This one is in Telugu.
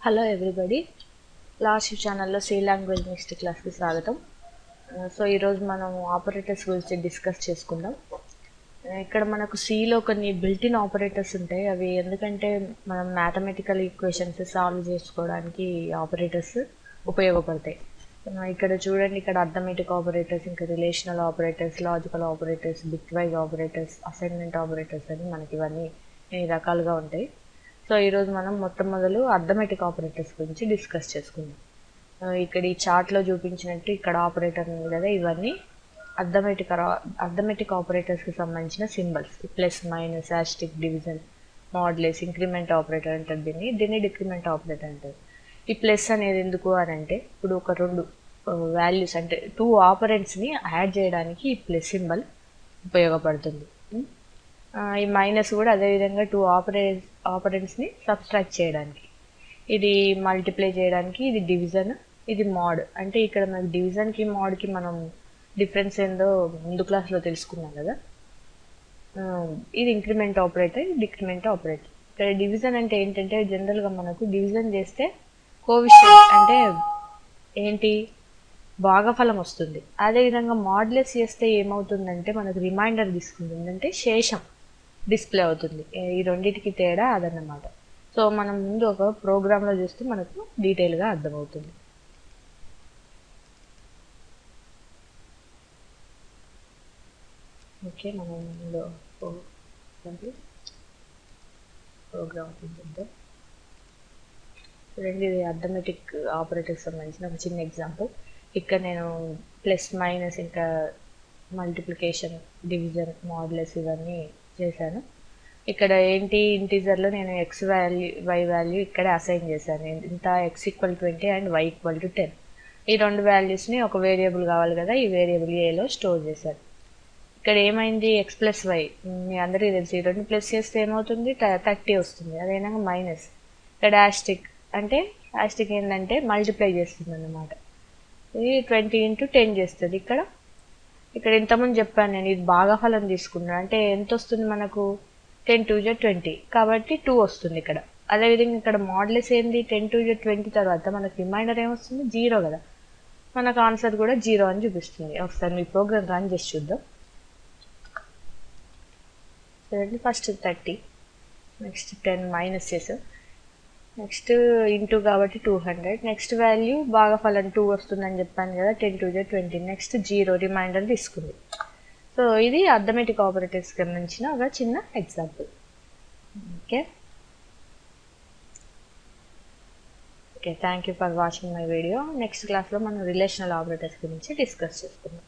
హలో ఎవ్రీబడి, లాస్ట్ ఛానల్లో సి లాంగ్వేజ్ నెక్స్ట్ క్లాస్కి స్వాగతం. సో ఈరోజు మనం ఆపరేటర్స్ గురించి డిస్కస్ చేసుకుందాం. ఇక్కడ మనకు సిలో కొన్ని బిల్టిన్ ఆపరేటర్స్ ఉంటాయి. అవి ఎందుకంటే మనం మ్యాథమెటికల్ ఈక్వేషన్స్ సాల్వ్ చేసుకోవడానికి ఆపరేటర్స్ ఉపయోగపడతాయి. ఇక్కడ చూడండి, ఇక్కడ అర్థమెటిక్ ఆపరేటర్స్, ఇంకా relational operators, logical operators, bit wise operators, assignment operators అని మనకి ఇవన్నీ రకాలుగా ఉంటాయి. సో ఈరోజు మనం మొట్టమొదలు అర్థమెటిక్ ఆపరేటర్స్ గురించి డిస్కస్ చేసుకుందాం. ఇక్కడ ఈ చార్ట్లో చూపించినట్టు ఇక్కడ ఆపరేటర్ ఉంది కదా, ఇవన్నీ అర్థమెటిక్ ఆపరేటర్స్కి సంబంధించిన symbols. Plus, minus, asterisk, division, modulus, increment operator అంటారు దీన్ని డిక్రిమెంట్ ఆపరేటర్ అంటారు. ఈ ప్లస్ అనేది ఎందుకు అని అంటే, ఇప్పుడు ఒక రెండు వాల్యూస్ అంటే 2 ఆపరెంట్స్ని యాడ్ చేయడానికి ఈ ప్లస్ సింబల్ ఉపయోగపడుతుంది. ఈ మైనస్ కూడా అదేవిధంగా 2 ఆపరెంట్స్ని సబ్స్ట్రాక్ట్ చేయడానికి, ఇది మల్టిప్లై చేయడానికి, ఇది డివిజన్, ఇది మాడ్. అంటే ఇక్కడ మనకి డివిజన్కి మాడ్కి మనం డిఫరెన్స్ ఏందో ముందు క్లాస్లో తెలుసుకున్నాం కదా. ఇది ఇంక్రిమెంట్ ఆపరేటర్, ఇది డిక్రిమెంట్ ఆపరేటర్. ఇక్కడ డివిజన్ అంటే ఏంటంటే, జనరల్గా మనకు డివిజన్ చేస్తే కోవిషియంట్ అంటే ఏంటి, భాగఫలం వస్తుంది. అదేవిధంగా మాడ్యులస్ చేస్తే ఏమవుతుందంటే మనకు రిమైండర్ తీసుకుంటుంది, అంటే శేషం డిస్ప్లే అవుతుంది. ఈ రెండింటికి తేడా అదన్నమాట. సో మనం ముందు ఒక ప్రోగ్రాంలో చూస్తే మనకు డీటెయిల్గా అర్థమవుతుంది. ఓకే, మనం ముందు ప్రోగ్రామ్ చూద్దాం. చూడండి, ఇది అర్థమెటిక్ ఆపరేటర్కి సంబంధించిన ఒక చిన్న ఎగ్జాంపుల్. ఇక్కడ నేను ప్లస్, మైనస్, ఇంకా మల్టిప్లికేషన్, డివిజన్, మాడ్యులస్ ఇవన్నీ చేశాను. ఇక్కడ ఏంటి, ఇంటీజర్లో నేను ఎక్స్ వాల్యూ, వై వాల్యూ ఇక్కడ అసైన్ చేశాను. ఇంత x = 20 అండ్ y = 10. ఈ రెండు వాల్యూస్ని ఒక వేరియబుల్ కావాలి కదా, ఈ వేరియబుల్ ఏలో స్టోర్ చేశాను. ఇక్కడ ఏమైంది, x + y మీ అందరికీ తెలిసి, ఈ రెండు ప్లస్ చేస్తే ఏమవుతుంది, 30 వస్తుంది. అదేవిధంగా మైనస్, ఇక్కడ యాస్టిక్ అంటే యాస్టిక్ ఏంటంటే మల్టిప్లై చేస్తుంది అన్నమాట. ఇది 20 × 10 చేస్తుంది. ఇక్కడ ఇంతకుముందు చెప్పాను నేను, ఇది భాగఫలం తీసుకున్నాను అంటే ఎంత వస్తుంది మనకు, 10 × 2 = 20, కాబట్టి 2 వస్తుంది ఇక్కడ. అదేవిధంగా ఇక్కడ మాడ్యులస్ ఏంది, 10 × 2 = 20 తర్వాత మనకు రిమైండర్ ఏమొస్తుంది, 0 కదా. మనకు ఆన్సర్ కూడా 0 అని చూపిస్తుంది. ఒకసారి మీ ప్రోగ్రామ్ రన్ చేసి చూద్దాం. చూడండి, ఫస్ట్ 30, నెక్స్ట్ 10 మైనస్ చేసాం, నెక్స్ట్ ఇంటూ కాబట్టి 200, నెక్స్ట్ వాల్యూ భాగఫలం 2 వస్తుందని చెప్పాను కదా, 10 × 2 = 20, నెక్స్ట్ 0 రిమైండర్ తీసుకుంది. సో ఇది అర్థమెటిక్ ఆపరేటర్స్కి సంబంధించిన ఒక చిన్న example. Okay, thank you for watching my video. Next క్లాస్లో మనం రిలేషనల్ ఆపరేటర్స్ గురించి డిస్కస్ చేసుకుందాం.